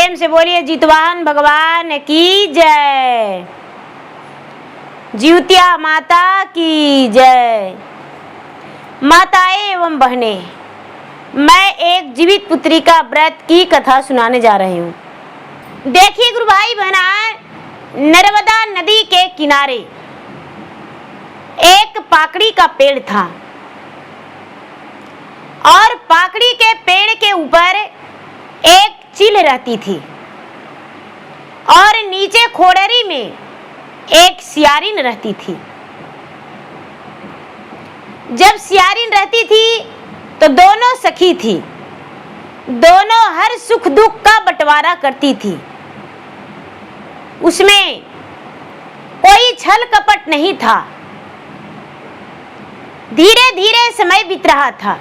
प्रेम से बोलिए जितवाहन भगवान की जय, जीवतिया माता की जय। माताएं एवं बहनें, मैं एक जीवित पुत्री का व्रत की कथा सुनाने जा रही हूँ। देखिए गुरु भाई बहना, नर्मदा नदी के किनारे एक पाकड़ी का पेड़ था और पाकड़ी के पेड़ के ऊपर एक चील रहती थी और नीचे खोड़री में एक सियारिन रहती थी। जब सियारिन रहती थी तो दोनों सखी थी, दोनों हर सुख दुख का बंटवारा करती थी। उसमें कोई छल कपट नहीं था। धीरे धीरे समय बीत रहा था।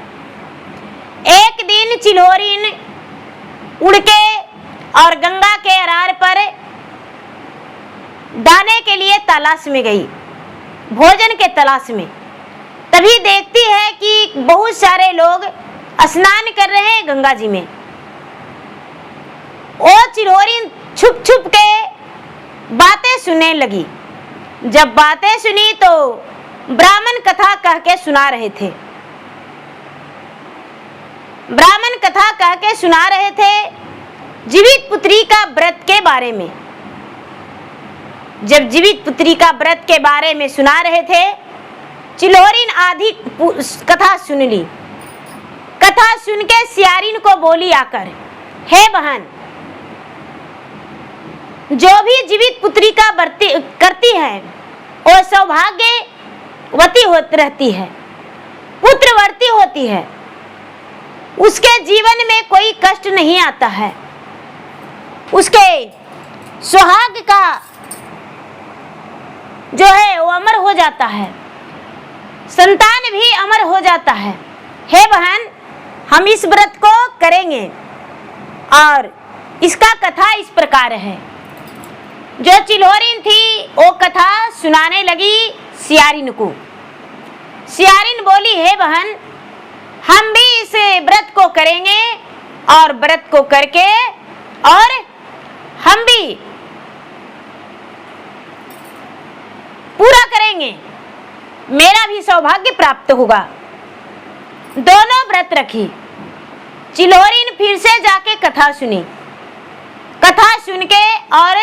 एक दिन चिल्होरिन उड़ के और गंगा के अरार पर दाने के लिए तलाश में गई, भोजन के तलाश में। तभी देखती है कि बहुत सारे लोग स्नान कर रहे हैं गंगा जी में। वो चिल्होरिन छुप छुप के बातें सुनने लगी। जब बातें सुनी तो ब्राह्मण कथा कह के सुना रहे थे। ब्राह्मण कथा कह के सुना रहे थे जीवित पुत्री का व्रत के बारे में। जब जीवित पुत्री का व्रत के बारे में सुना रहे थे, चिल्होरिन आधी कथा सुन ली। कथा सुन के सियारिन को बोली आकर, हे बहन, जो भी जीवित पुत्री का व्रत करती है वो सौभाग्यवती होती रहती है, पुत्रवर्ती होती है। उसके जीवन में कोई कष्ट नहीं आता है। उसके सुहाग का जो है वो अमर हो जाता है, संतान भी अमर हो जाता है। हे बहन, हम इस व्रत को करेंगे। और इसका कथा इस प्रकार है। जो चिल्होरिन थी वो कथा सुनाने लगी सियारिन को। सियारिन बोली, हे बहन, हम भी इस व्रत को करेंगे और व्रत को करके और हम भी पूरा करेंगे, मेरा भी सौभाग्य प्राप्त होगा। दोनों व्रत रखी। चिल्होरिन फिर से जाके कथा सुनी। कथा सुन के और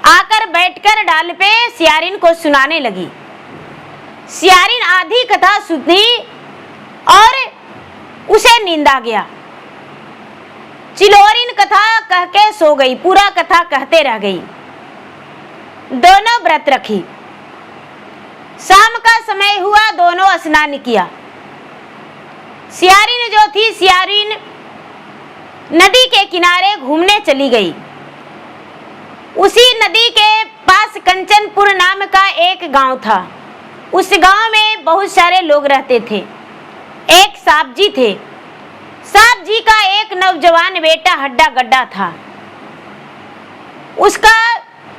आकर बैठकर डाल पे सियारिन को सुनाने लगी। सियारिन आधी कथा सुनी और उसे नींद आ गया। चिल्होरिन कथा कह के सो गई, पूरा कथा कहते रह गई। दोनों व्रत रखी। शाम का समय हुआ, दोनों स्नान किया। सियारिन जो थी, सियारिन नदी के किनारे घूमने चली गई। उसी नदी के पास कंचनपुर नाम का एक गांव था। उस गांव में बहुत सारे लोग रहते थे। एक साहब जी थे। साहब जी का एक नौजवान बेटा हड्डा गड्ढा था। उसका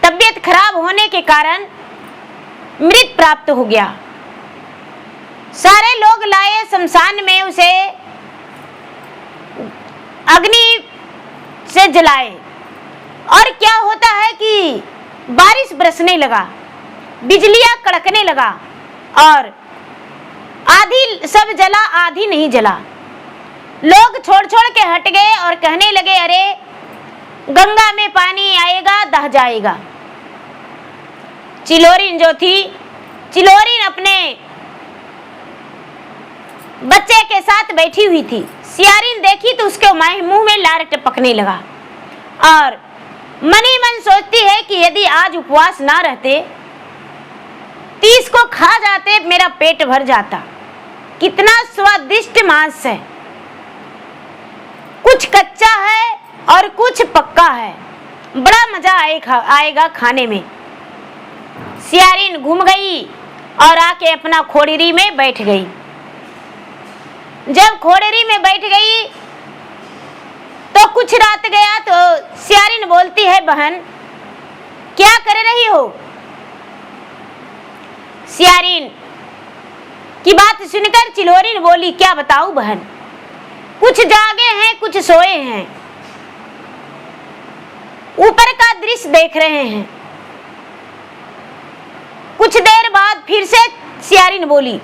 तबीयत खराब होने के कारण मृत प्राप्त हो गया। सारे लोग लाए शमशान में, उसे अग्नि से जलाए। और क्या होता है कि बारिश बरसने लगा, बिजलियां कड़कने लगा और आधी सब जला, आधी नहीं जला। लोग छोड़ छोड़ के हट गए और कहने लगे, अरे गंगा में पानी आएगा, दह जाएगा। चिल्होरिन जो थी, चिल्होरिन अपने बच्चे के साथ बैठी हुई थी। सियारिन देखी तो उसके मुंह में लार टपकने लगा और मन ही मन सोचती है कि यदि आज उपवास ना रहते तो इसको खा जाते, मेरा पेट भर जाता। कितना स्वादिष्ट मांस है, कुछ कच्चा है और कुछ पक्का है, बड़ा मजा आएगा खाने में। सियारिन घूम गई और आके अपना खोड़री में बैठ गई। जब खोड़री में बैठ गई तो कुछ रात गया तो सियारिन बोलती है, बहन क्या कर रही हो? सियारिन की बात सुनकर चिल्होरिन बोली, क्या बताऊं बहन, कुछ जागे हैं कुछ सोए हैं। ऊपर का दृश्य देख रहे हैं। कुछ देर बाद फिर से सियारिन बोली,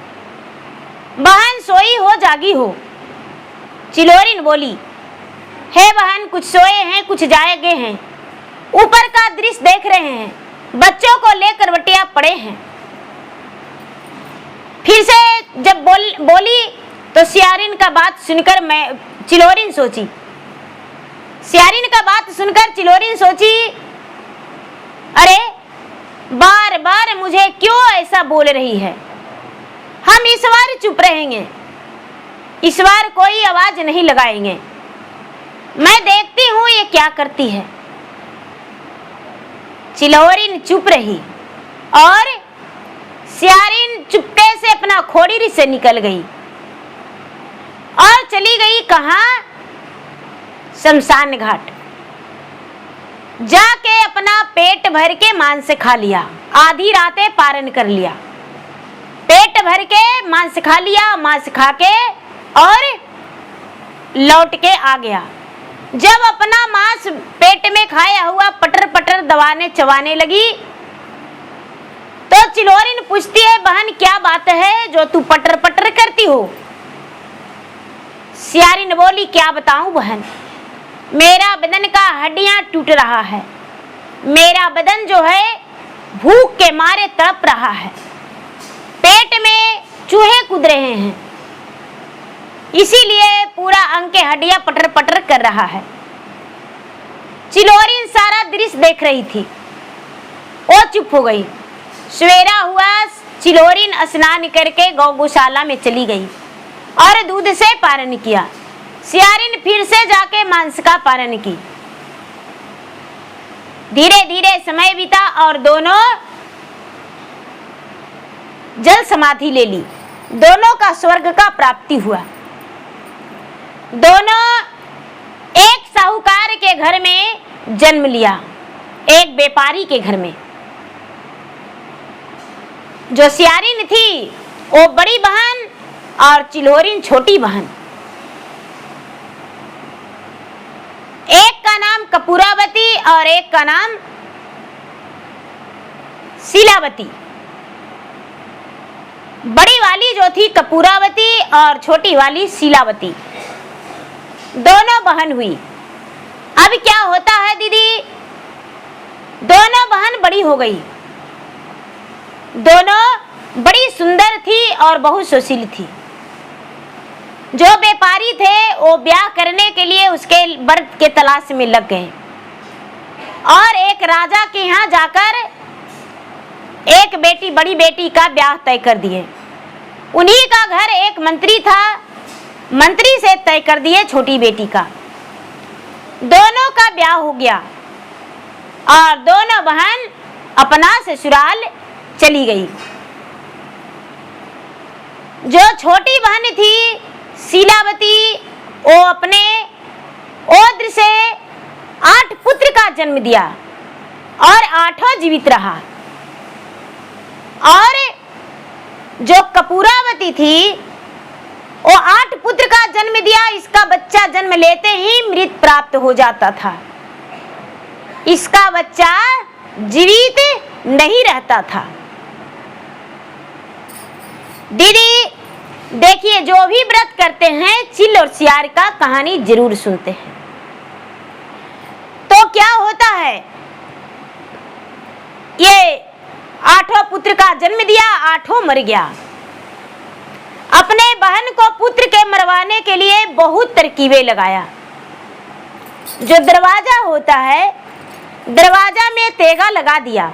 बहन सोई हो जागी हो? चिलोरिन बोली, हे बहन कुछ सोए हैं कुछ जागे हैं, ऊपर का दृश्य देख रहे हैं, बच्चों को लेकर बटिया पड़े हैं। फिर से जब बोली तो सियारिन का बात सुनकर चिलोरिन सोची। सियारिन का बात सुनकर चिलोरिन सोची, अरे बार बार मुझे क्यों ऐसा बोल रही है? हम इस बार चुप रहेंगे, इस बार कोई आवाज नहीं लगाएंगे। मैं देखती हूं ये क्या करती है। चिलोरिन चुप रही और सियारिन चुपके से अपना खोड़ी से निकल गई और चली गई कहाँ? शमशान घाट। जाके अपना पेट भर के मांस खा लिया, आधी रातें पारण कर लिया। पेट भर के मांस खा लिया, मांस खा के और लौट के आ गया। जब अपना मांस पेट में खाया हुआ पटर पटर दबाने चबाने लगी तो चिलोरिन पूछती है, बहन क्या बात है जो तू पटर पटर करती हो? सियारिन बोली, क्या बताऊं बहन, मेरा बदन का हड्डियां टूट रहा है, मेरा बदन जो है भूख के मारे तड़प रहा है, पेट में चूहे कूद रहे हैं, इसीलिए पूरा अंग के हड्डियां पटर पटर कर रहा है। चिलोरिन सारा दृश्य देख रही थी, वो चुप हो गई। सवेरा हुआ, चिलोरिन स्नान करके गौशाला में चली गई और दूध से पारण किया। सियारिन फिर से जाके मांस का पारण की। धीरे धीरे समय बीता और दोनों जल समाधि ले ली। दोनों का स्वर्ग का प्राप्ति हुआ। दोनों एक साहूकार के घर में जन्म लिया, एक व्यापारी के घर में। जो सियारिन थी वो बड़ी बहन और चिलोरिन छोटी बहन। एक का नाम कपूरावती और एक का नाम शीलावती। बड़ी वाली जो थी कपूरावती और छोटी वाली शीलावती, दोनों बहन हुई। अब क्या होता है दीदी, दोनों बहन बड़ी हो गई। दोनों बड़ी सुंदर थी और बहुत सुशील थी। जो व्यापारी थे वो ब्याह करने के लिए उसके वर के तलाश में लग गए और एक राजा के यहाँ जाकर एक बेटी, बड़ी बेटी का ब्याह तय कर दिए। उन्हीं का घर एक मंत्री था, मंत्री से तय कर दिए छोटी बेटी का। दोनों का ब्याह हो गया और दोनों बहन अपना ससुराल चली गई। जो छोटी बहन थी शीलावती, वो अपने औद्र से 8 पुत्र का जन्म दिया और 8 जीवित रहा। और जो कपूरावती थी वो 8 पुत्र का जन्म दिया। इसका बच्चा जन्म लेते ही मृत प्राप्त हो जाता था, इसका बच्चा जीवित नहीं रहता था। दीदी देखिए, जो भी व्रत करते हैं चिल और सियार का कहानी जरूर सुनते हैं। तो क्या होता है, ये 8 पुत्र का जन्म दिया, 8 मर गया। अपने बहन को पुत्र के मरवाने के लिए बहुत तरकीबें लगाया। जो दरवाजा होता है, दरवाजा में तेगा लगा दिया।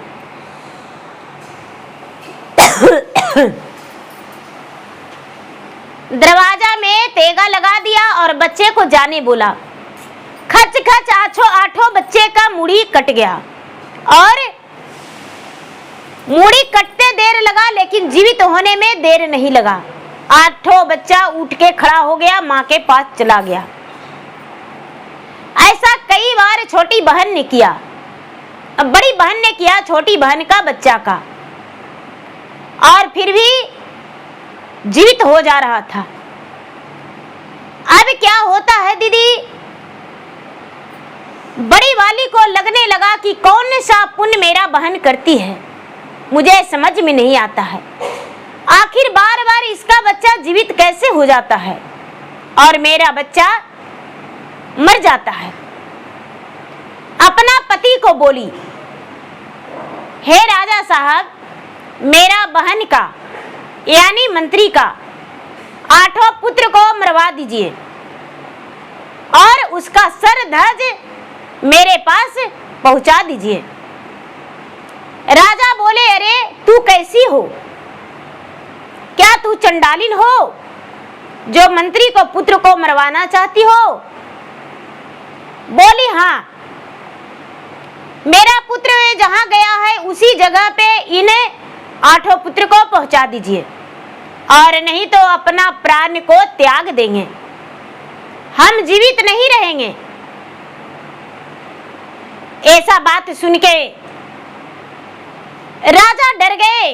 दरवाजा में तेगा लगा दिया और बच्चे को जाने बोला। खच खच 8 बच्चे का मुड़ी कट गया और मुड़ी कटते देर लगा लेकिन जीवित होने में देर नहीं लगा। 8 बच्चा उठ के खड़ा हो गया, माँ के पास चला गया। ऐसा कई बार छोटी बहन ने किया। अब बड़ी बहन ने किया छोटी बहन का बच्चा का, और फिर भी जीवित हो जा रहा था। अब क्या होता है दीदी, बड़ी वाली को लगने लगा कि कौन सा पुण्य मेरा बहन करती है, मुझे समझ में नहीं आता है। आखिर बार बार इसका बच्चा जीवित कैसे हो जाता है और मेरा बच्चा मर जाता है। अपना पति को बोली, हे राजा साहब, मेरा बहन का यानी मंत्री का 8वां पुत्र को मरवा दीजिए और उसका सर धज मेरे पास पहुंचा दीजिए। राजा बोले, अरे तू कैसी हो? क्या तू चंडालिन हो जो मंत्री को पुत्र को मरवाना चाहती हो? बोली, हाँ, मेरा पुत्र जहां गया है उसी जगह पे इन्हें 8 पुत्र को पहुंचा दीजिए और नहीं तो अपना प्राण को त्याग देंगे, हम जीवित नहीं रहेंगे। ऐसा बात सुन के राजा डर गए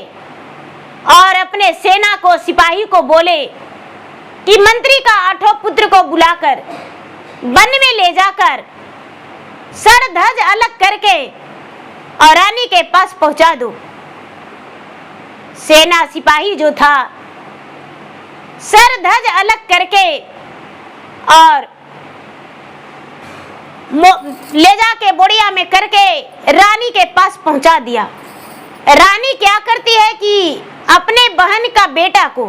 और अपने सेना को सिपाही को बोले कि मंत्री का 8 पुत्र को बुलाकर वन में ले जाकर सर धज अलग करके और रानी के पास पहुंचा दो। सेना सिपाही जो था सर धज अलग करके और ले जाके बोरिया में करके रानी के पास पहुंचा दिया। रानी क्या करती है कि अपने बहन का बेटा को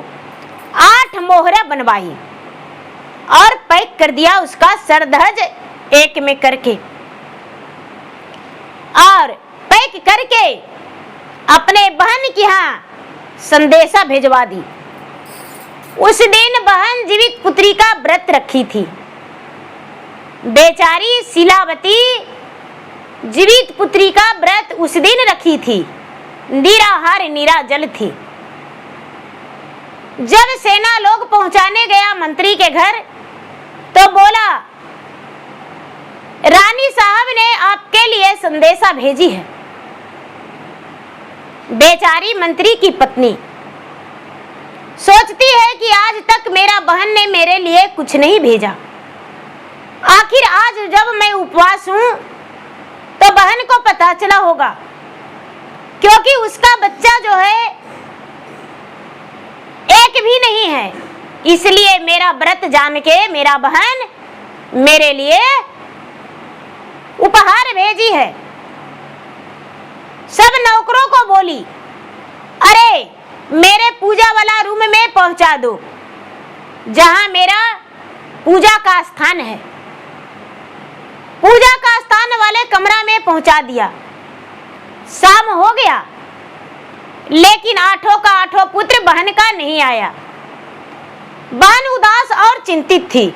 8 मोहरा बनवाई और पैक कर दिया उसका सरधज एक में करके और पैक करके अपने बहन के यहाँ संदेशा भेजवा दी। उस दिन बहन जीवित पुत्री का व्रत रखी थी। बेचारी शीलावती जीवित पुत्री का व्रत उस दिन रखी थी, निराहार निराजल थी। जब सेना लोग पहुंचाने गया मंत्री के घर तो बोला, रानी साहब ने आपके लिए संदेशा भेजी है। बेचारी मंत्री की पत्नी सोचती है कि आज तक मेरा बहन ने मेरे लिए कुछ नहीं भेजा, आखिर आज जब मैं उपवास हूं तो बहन को पता चला होगा, क्योंकि उसका बच्चा जो है एक भी नहीं है, इसलिए मेरा व्रत जान के मेरा बहन मेरे लिए उपहार भेजी है। सब नौकरों को बोली, अरे मेरे पूजा वाला रूम में पहुंचा दो जहां मेरा पूजा का स्थान है। पूजा का स्थान वाले कमरा में पहुंचा दिया। शाम हो गया लेकिन 8 का 8 पुत्र बहन का नहीं आया। बहन उदास और चिंतित थी।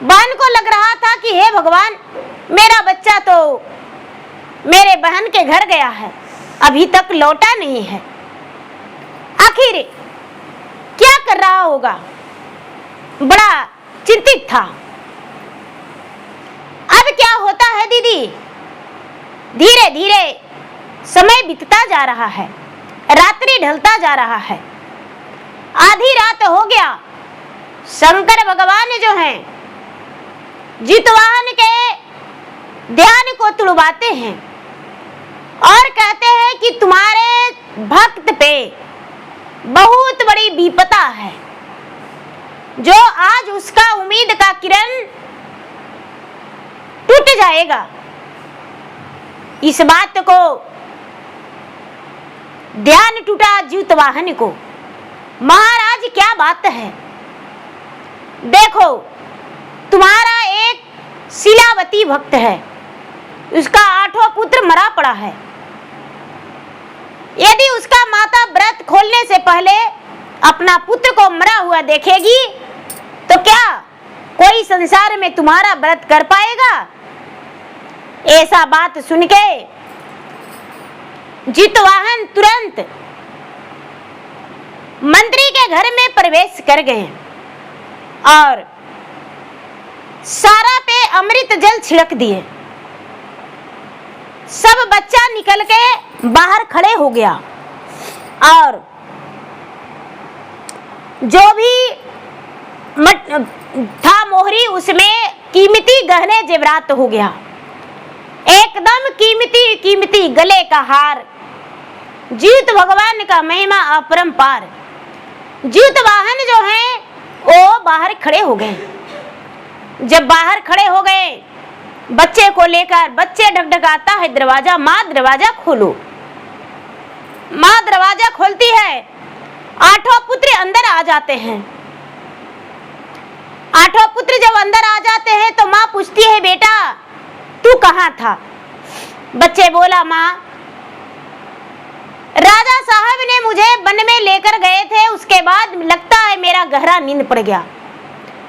बहन को लग रहा था कि हे भगवान, मेरा बच्चा तो मेरे बहन के घर गया है, अभी तक लौटा नहीं है, आखिर क्या कर रहा होगा। बड़ा चिंतित था। अब क्या होता है दीदी, धीरे धीरे समय बीतता जा रहा है, रात्रि ढलता जा रहा है, आधी रात हो गया। शंकर भगवान जो हैं जितवाहन के ध्यान को तुड़वाते हैं और कहते हैं कि तुम्हारे भक्त पे बहुत बड़ी विपदा है, जो आज उसका उम्मीद का किरण टूट जाएगा। इस बात को ध्यान टूटा जितवाहन को, महाराज क्या बात है, देखो तुम्हारा एक शीलावती भक्त है, उसका 8वां पुत्र मरा पड़ा है। यदि उसका माता व्रत खोलने से पहले अपना पुत्र को मरा हुआ देखेगी तो क्या कोई संसार में तुम्हारा व्रत कर पाएगा? ऐसा बात सुन के जितवाहन तुरंत मंत्री के घर में प्रवेश कर गए और सारा पे अमृत जल छिड़क दिए। सब बच्चा निकल के बाहर खड़े हो गया और जो भी था मोहरी उसमें कीमती गहने जेवरात हो गया। कीमती कीमती गले का हार, जीवित भगवान का महिमा अपरंपार। जीवित वाहन जो हैं वो बाहर खड़े हो गए। जब बाहर खड़े हो गए बच्चे को लेकर, बच्चे ढकढकाता है दरवाजा, माँ दरवाजा खोलो। माँ दरवाजा खोलती है, आठों पुत्र अंदर आ जाते हैं। आठों पुत्र जब अंदर आ जाते हैं तो माँ पूछती है, बेटा तू कहाँ था? बच्चे बोला, माँ राजा साहब ने मुझे वन में लेकर गए थे, उसके बाद लगता है मेरा गहरा नींद पड़ गया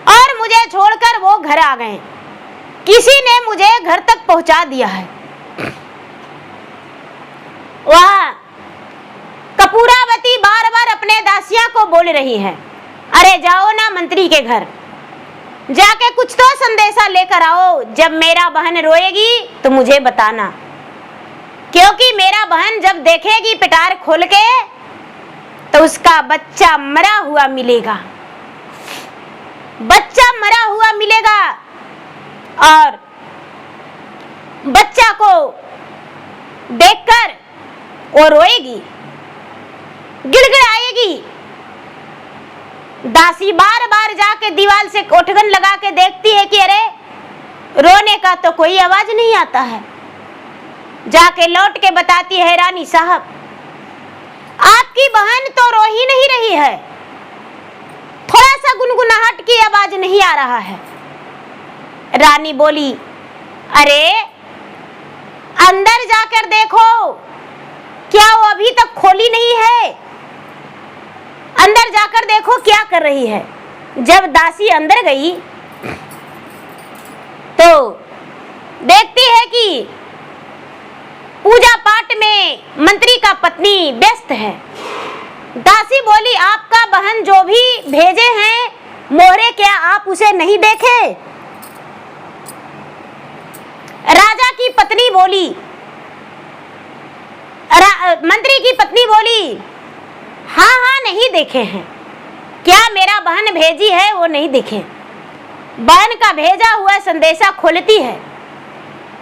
और मुझे छोड़कर वो घर आ गए। किसी ने मुझे घर तक पहुंचा दिया है। वह कपूरावती बार बार अपने दासियां को बोल रही है, अरे जाओ ना मंत्री के घर, जाके कुछ तो संदेशा लेकर आओ। जब मेरा बहन रोएगी तो मुझे बताना, क्योंकि मेरा बहन जब देखेगी पिटार खोल के तो उसका बच्चा मरा हुआ मिलेगा, बच्चा मरा हुआ मिलेगा और बच्चा को देखकर वो रोएगी, गिड़गिड़ाएगी। दासी बार बार जाके दीवार से कोठगन लगा के देखती है कि अरे रोने का तो कोई आवाज नहीं आता है। जाके लौट के बताती है, रानी साहब आपकी बहन तो रो ही नहीं रही है, थोड़ा सा गुनगुनाहट की आवाज नहीं आ रहा है। रानी बोली, अरे अंदर जाकर देखो, क्या वो अभी तक खोली नहीं है? अंदर जाकर देखो क्या कर रही है। जब दासी अंदर गई तो देखती है कि पूजा पाठ में मंत्री का पत्नी व्यस्त है। दासी बोली, आपका बहन जो भी भेजे हैं मोहरे, क्या आप उसे नहीं देखे? राजा की पत्नी बोली, मंत्री की पत्नी बोली, हाँ हाँ नहीं देखे हैं। क्या मेरा बहन भेजी है वो नहीं देखे? बहन का भेजा हुआ संदेशा खोलती है,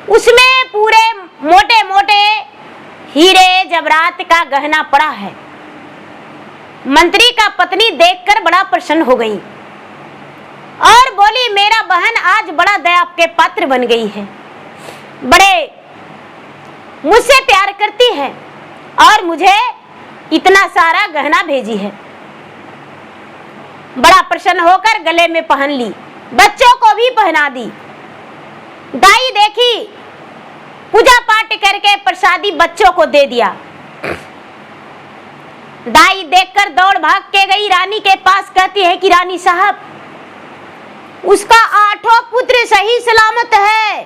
उसमें पूरे मोटे मोटे हीरे जवरात का गहना पड़ा है। मंत्री का पत्नी देखकर बड़ा प्रसन्न हो गई और बोली, मेरा बहन आज बड़ा दया के पात्र बन गई है, बड़े मुझसे प्यार करती है और मुझे इतना सारा गहना भेजी है। बड़ा प्रसन्न होकर गले में पहन ली, बच्चों को भी पहना दी। दाई देखी, पूजा पाठ करके प्रसादी बच्चों को दे दिया। दाई देखकर दौड़ भाग के गई रानी के पास, कहती है कि रानी साहब उसका 8 पुत्र सही सलामत है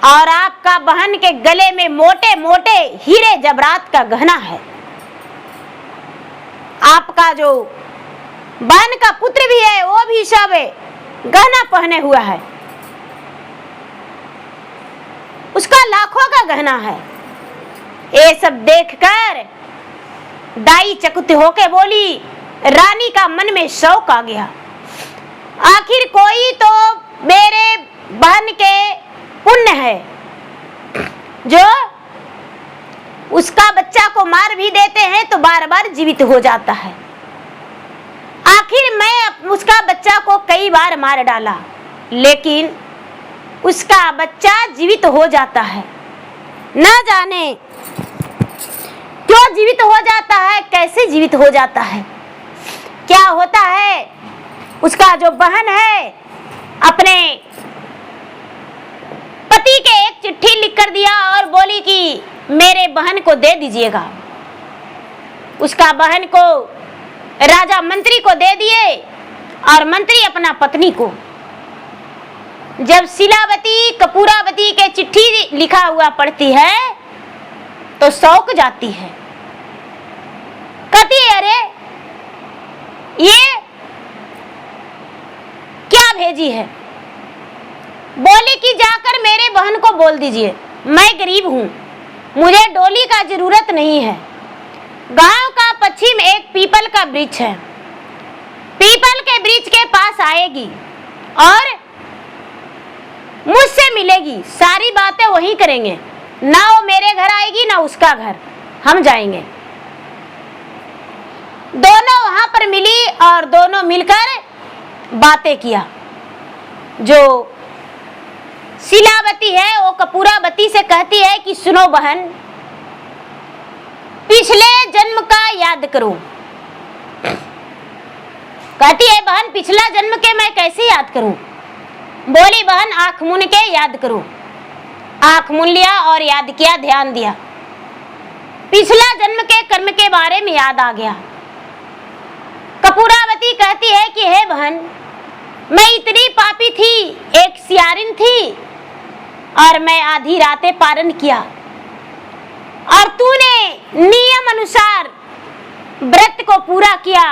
और आपका बहन के गले में मोटे मोटे हीरे जवरात का गहना है। आपका जो बहन का पुत्र भी है वो भी सब गहना पहने हुआ है, उसका लाखों का गहना है। ये सब देखकर दाई चकित होके बोली, रानी का मन में शौक आ गया, आखिर कोई तो मेरे बहन के पुण्य है जो उसका बच्चा को मार भी देते हैं तो बार बार जीवित हो जाता है। आखिर मैं उसका बच्चा को कई बार मार डाला लेकिन उसका बच्चा जीवित हो जाता है। न जाने क्यों जीवित हो जाता है, कैसे जीवित हो जाता है, क्या होता है। उसका जो बहन है अपने पति के एक चिट्ठी लिखकर दिया और बोली कि मेरे बहन को दे दीजिएगा। उसका बहन को राजा मंत्री को दे दिए और मंत्री अपना पत्नी को। जब शिलावती कपूरावती के चिट्ठी लिखा हुआ पढ़ती है तो शौक जाती है, कहती है अरे ये क्या भेजी है। बोली कि जाकर मेरे बहन को बोल दीजिए मैं गरीब हूं, मुझे डोली का जरूरत नहीं है। गांव का पश्चिम एक पीपल का वृक्ष है, पीपल के वृक्ष के पास आएगी और मुझसे मिलेगी, सारी बातें वही करेंगे। ना वो मेरे घर आएगी ना उसका घर, हम जाएंगे। दोनों वहां पर मिली और दोनों मिलकर बातें किया। जो शिलावती है वो कपूरावती से कहती है कि सुनो बहन, पिछले जन्म का याद करो। कहती है बहन पिछला जन्म के मैं कैसे याद करूं? बोली बहन आंख मूंद के याद करो। आंख मूंद लिया और याद किया, ध्यान दिया, पिछला जन्म के कर्म के बारे में याद आ गया। कपूरावती कहती है कि हे बहन, मैं इतनी पापी थी, एक सियारिन थी और मैं आधी रातें पारण किया और तूने नियम अनुसार व्रत को पूरा किया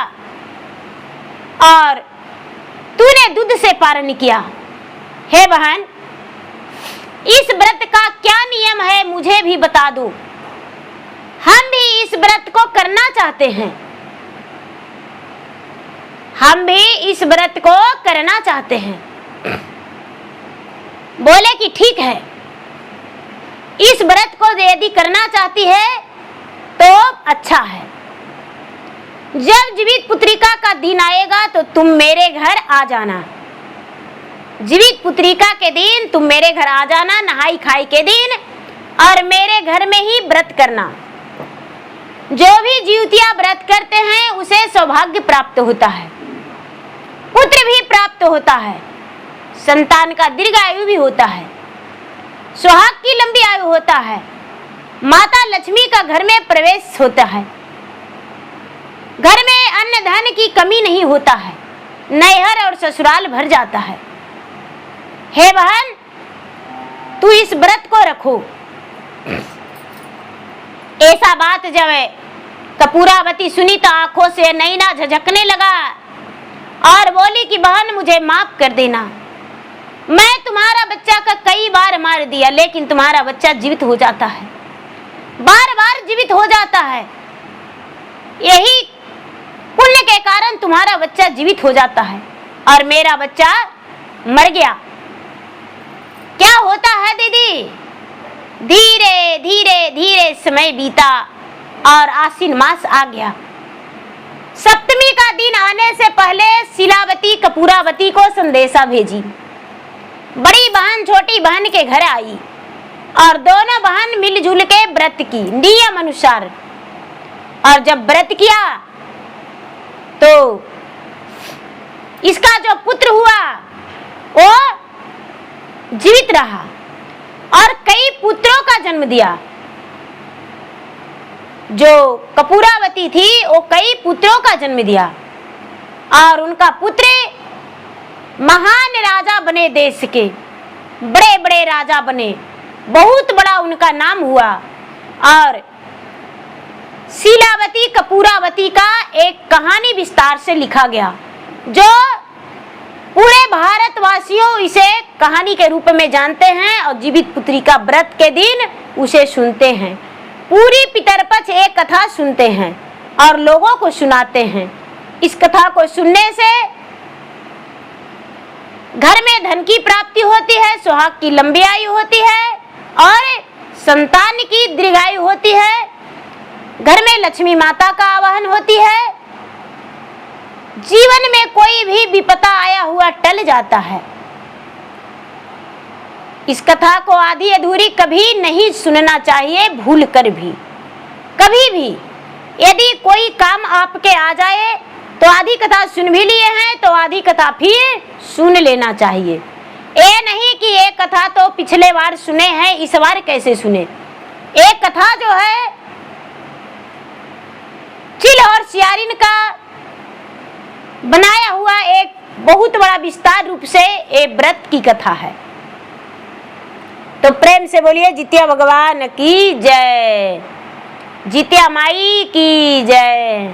और तूने दूध से पारण किया। हे बहन, इस व्रत का क्या नियम है मुझे भी बता दो, हम भी इस व्रत को करना चाहते हैं। हम भी इस व्रत को करना चाहते हैं। बोले कि ठीक है, इस व्रत को यदि करना चाहती है तो अच्छा है। जब जीवित पुत्रिका का दिन आएगा तो तुम मेरे घर आ जाना। जीवित पुत्रिका के दिन तुम मेरे घर आ जाना, नहाई खाई के दिन, और मेरे घर में ही व्रत करना। जो भी जीवतिया व्रत करते हैं उसे सौभाग्य प्राप्त होता है, पुत्र भी प्राप्त होता है, संतान का दीर्घायु भी होता है, सुहाग की लंबी आयु होता है, माता लक्ष्मी का घर में प्रवेश होता है, घर में अन्न धन की कमी नहीं होता है, नैहर और ससुराल भर जाता है। हे बहन, तू इस व्रत को रखो। ऐसा बात जब कपूरावती सुनी तो आंखों से नैना झझकने लगा और बोली कि बहन मुझे माफ कर देना, मैं तुम्हारा बच्चा का कई बार मार दिया लेकिन तुम्हारा बच्चा जीवित हो जाता है, बार बार जीवित हो जाता है। यही पुण्य के कारण तुम्हारा बच्चा जीवित हो जाता है और मेरा बच्चा मर गया। क्या होता है दीदी, धीरे धीरे धीरे समय बीता और आश्विन मास आ गया। सप्तमी का दिन आने से पहले शिलावती कपूरावती को संदेशा भेजी। बड़ी बहन छोटी बहन के घर आई और दोनों बहन मिलजुल के व्रत की नियम अनुसार। और जब व्रत किया तो इसका जो पुत्र हुआ वो जीवित रहा और कई पुत्रों का जन्म दिया। जो कपूरावती थी वो कई पुत्रों का जन्म दिया और उनका पुत्र महान राजा बने, देश के बड़े बड़े राजा बने, बहुत बड़ा उनका नाम हुआ। और शिलावती कपूरावती का एक कहानी विस्तार से लिखा गया जो पूरे भारतवासियों इसे कहानी के रूप में जानते हैं और जीवित पुत्री का व्रत के दिन उसे सुनते हैं। पूरी पितरपक्ष एक कथा सुनते हैं और लोगों को सुनाते हैं। इस कथा को सुनने से घर में धन की प्राप्ति होती है, सुहाग की लंबी आयु होती है और संतान की दीर्घायु होती है, घर में लक्ष्मी माता का आवाहन होती है, जीवन में कोई भी विपदा आया हुआ टल जाता है। इस कथा को आधी अधूरी कभी नहीं सुनना चाहिए, भूल कर भी। कभी भी यदि कोई काम आपके आ जाए तो आधी कथा सुन भी लिए हैं तो आधी कथा फिर सुन लेना चाहिए। ये नहीं कि एक कथा तो पिछले बार सुने हैं इस बार कैसे सुने। एक कथा जो है चिल और सियारिन का बनाया हुआ एक बहुत बड़ा विस्तार रूप से एक व्रत की कथा है। तो प्रेम से बोलिए जितिया भगवान की जय, जितिया माई की जय।